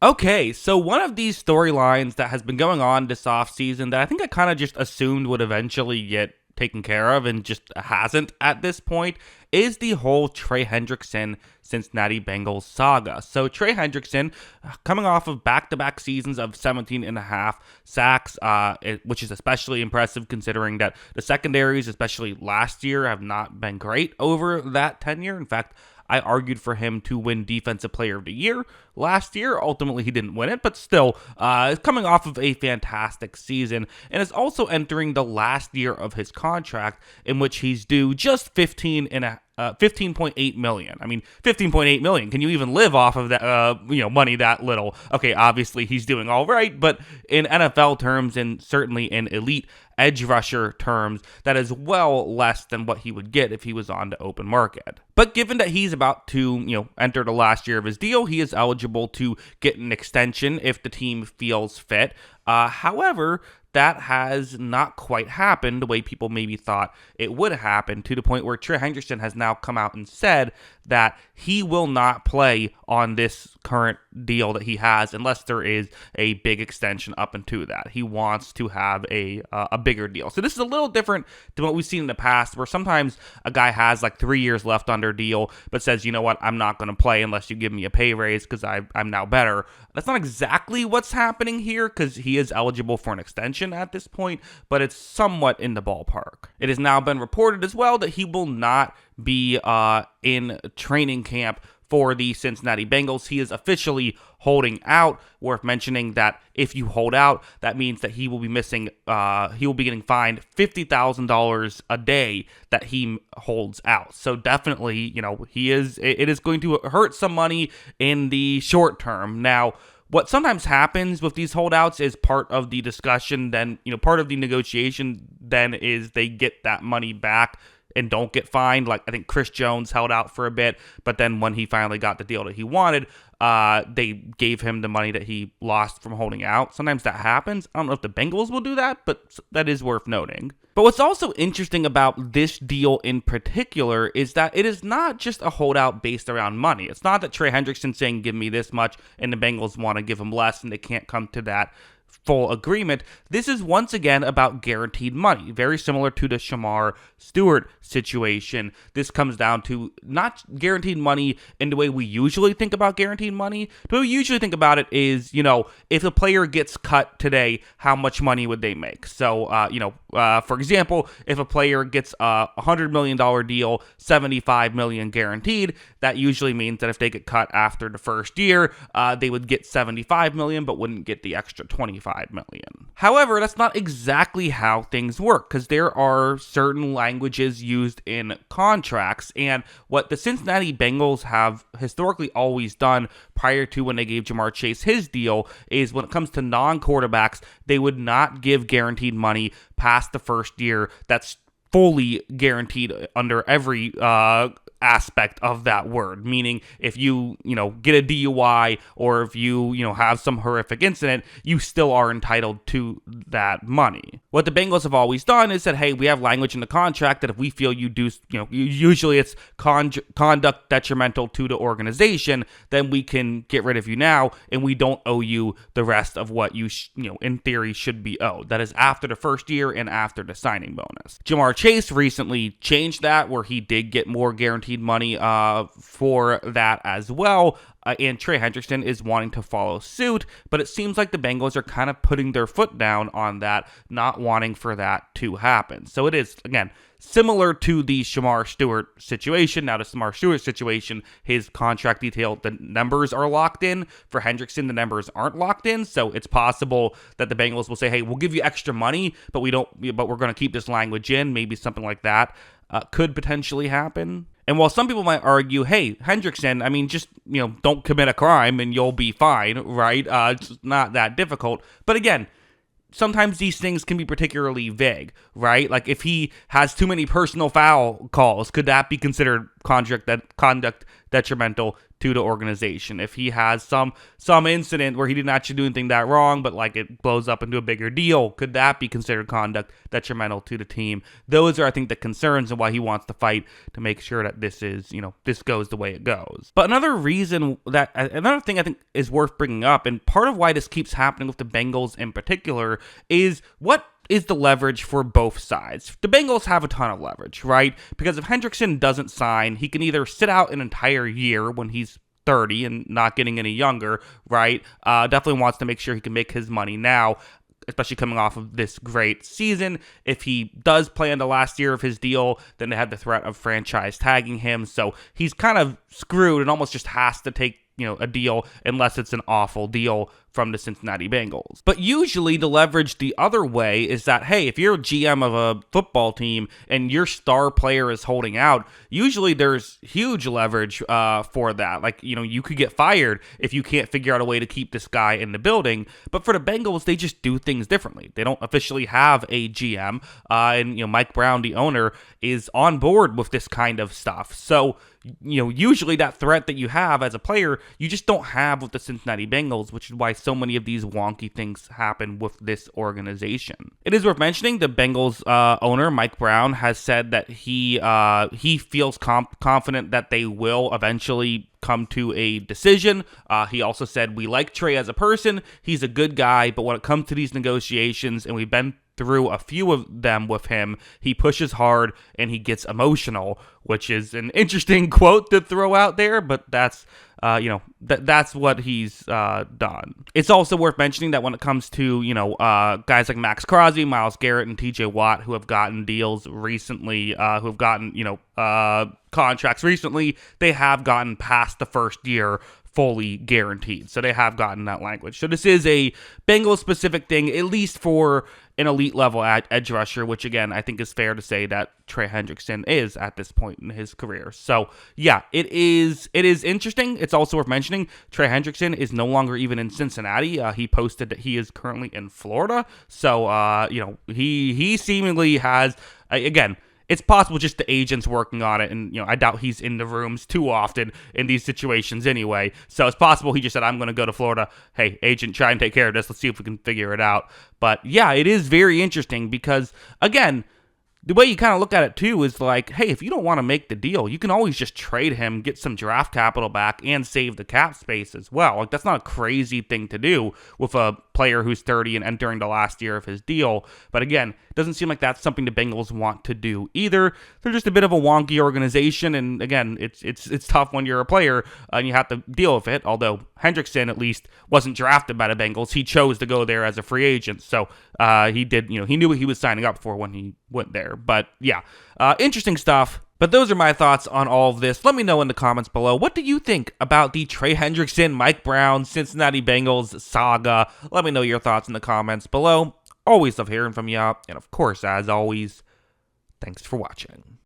Okay, so one of these storylines that has been going on this offseason that I think I kind of just assumed would eventually get taken care of and just hasn't at this point is the whole Trey Hendrickson Cincinnati Bengals saga. So Trey Hendrickson, coming off of back-to-back seasons of 17 and a half sacks, which is especially impressive considering that the secondaries, especially last year, have not been great over that tenure. In fact, I argued for him to win Defensive Player of the Year last year. Ultimately, he didn't win it, but still, coming off of a fantastic season, and is also entering the last year of his contract, in which he's due just $15.8 million. I mean, $15.8 million. Can you even live off of that, money that little? Okay, obviously he's doing all right, but in NFL terms and certainly in elite edge rusher terms, that is well less than what he would get if he was on the open market. But given that he's about to, enter the last year of his deal, he is eligible to get an extension if the team feels fit. However, that has not quite happened the way people maybe thought it would happen, to the point where Trey Hendrickson has now come out and said that he will not play on this current deal that he has unless there is a big extension up into that. He wants to have a bigger deal. So this is a little different than what we've seen in the past, where sometimes a guy has like 3 years left on their deal, but says, you know what, I'm not going to play unless you give me a pay raise because I'm now better. That's not exactly what's happening here, because he is eligible for an extension at this point, but it's somewhat in the ballpark. It has now been reported as well that he will not be in training camp for the Cincinnati Bengals. He is officially holding out. Worth mentioning that if you hold out, that means that he will be getting fined $50,000 a day that he holds out. So definitely, it is going to hurt some money in the short term. Now, what sometimes happens with these holdouts is part of the discussion, then, part of the negotiation then is they get that money back and don't get fined. Like, I think Chris Jones held out for a bit, but then when he finally got the deal that he wanted, they gave him the money that he lost from holding out. Sometimes that happens. I don't know if the Bengals will do that, but that is worth noting. But what's also interesting about this deal in particular is that it is not just a holdout based around money. It's not that Trey Hendrickson saying, give me this much, and the Bengals want to give him less, and they can't come to that full agreement. This is once again about guaranteed money, very similar to the Shamar Stewart situation. This comes down to not guaranteed money in the way we usually think about guaranteed money. The way we usually think about it is, if a player gets cut today, how much money would they make? So, for example, if a player gets a $100 million deal, $75 million guaranteed, that usually means that if they get cut after the first year, they would get $75 million, but wouldn't get the extra $25 million. However, that's not exactly how things work, because there are certain languages used in contracts, and what the Cincinnati Bengals have historically always done prior to when they gave Jamar Chase his deal is when it comes to non-quarterbacks, they would not give guaranteed money past the first year. That's fully guaranteed under every aspect of that word, meaning if you get a DUI or if you have some horrific incident, you still are entitled to that money. What the Bengals have always done is said, hey, we have language in the contract that if we feel you do, usually it's conduct detrimental to the organization, then we can get rid of you now, and we don't owe you the rest of what you in theory should be owed. That is after the first year and after the signing bonus. Jamar Chase recently changed that, where he did get more guaranteed money for that as well. And Trey Hendrickson is wanting to follow suit, but it seems like the Bengals are kind of putting their foot down on that, not wanting for that to happen. So it is, again, similar to the Shamar Stewart situation. Now, the Shamar Stewart situation, his contract detail, the numbers are locked in. For Hendrickson, the numbers aren't locked in, so it's possible that the Bengals will say, hey, we'll give you extra money, but we're going to keep this language in. Maybe something like that could potentially happen. And while some people might argue, hey, Hendrickson, just, don't commit a crime and you'll be fine, right? It's not that difficult. But again, sometimes these things can be particularly vague, right? Like if he has too many personal foul calls, could that be considered conduct detrimental to the organization. If he has some incident where he didn't actually do anything that wrong, but like it blows up into a bigger deal, could that be considered conduct detrimental to the team? Those are, I think, the concerns and why he wants to fight to make sure that this goes the way it goes. But another thing I think is worth bringing up, and part of why this keeps happening with the Bengals in particular, is what is the leverage for both sides. The Bengals have a ton of leverage, right? Because if Hendrickson doesn't sign, he can either sit out an entire year when he's 30 and not getting any younger, right? Definitely wants to make sure he can make his money now, especially coming off of this great season. If he does play in the last year of his deal, then they have the threat of franchise tagging him. So he's kind of screwed and almost just has to take a deal unless it's an awful deal from the Cincinnati Bengals. But usually the leverage the other way is that, hey, if you're a GM of a football team and your star player is holding out, usually there's huge leverage for that. Like, you could get fired if you can't figure out a way to keep this guy in the building. But for the Bengals, they just do things differently. They don't officially have a GM, and Mike Brown, the owner, is on board with this kind of stuff. So usually that threat that you have as a player, you just don't have with the Cincinnati Bengals, which is why so many of these wonky things happen with this organization. It is worth mentioning the Bengals owner, Mike Brown, has said that he feels confident that they will eventually come to a decision. He also said, we like Trey as a person. He's a good guy, but when it comes to these negotiations, and we've been through a few of them with him, he pushes hard and he gets emotional, which is an interesting quote to throw out there, but that's that's what he's done. It's also worth mentioning that when it comes to guys like Max Crosby, Myles Garrett, and TJ Watt, who have gotten deals recently, who have gotten contracts recently, they have gotten past the first year fully guaranteed. So they have gotten that language. So this is a Bengals specific thing, at least for an elite level edge rusher, which again, I think is fair to say that Trey Hendrickson is at this point in his career. So yeah, it is interesting. It's also worth mentioning Trey Hendrickson is no longer even in Cincinnati. He posted that he is currently in Florida. So he seemingly has, again, it's possible just the agent's working on it, and I doubt he's in the rooms too often in these situations anyway. So it's possible he just said, I'm going to go to Florida. Hey, agent, try and take care of this. Let's see if we can figure it out. But yeah, it is very interesting because, again, the way you kind of look at it too is like, hey, if you don't want to make the deal, you can always just trade him, get some draft capital back, and save the cap space as well. Like, that's not a crazy thing to do with a player who's 30 and entering the last year of his deal. But again, it doesn't seem like that's something the Bengals want to do either. They're just a bit of a wonky organization, and again, it's tough when you're a player and you have to deal with it. Although Hendrickson at least wasn't drafted by the Bengals, he chose to go there as a free agent, so he did. He knew what he was signing up for when he went there. But yeah, interesting stuff. But those are my thoughts on all of this. Let me know in the comments below. What do you think about the Trey Hendrickson, Mike Brown, Cincinnati Bengals saga? Let me know your thoughts in the comments below. Always love hearing from you. And of course, as always, thanks for watching.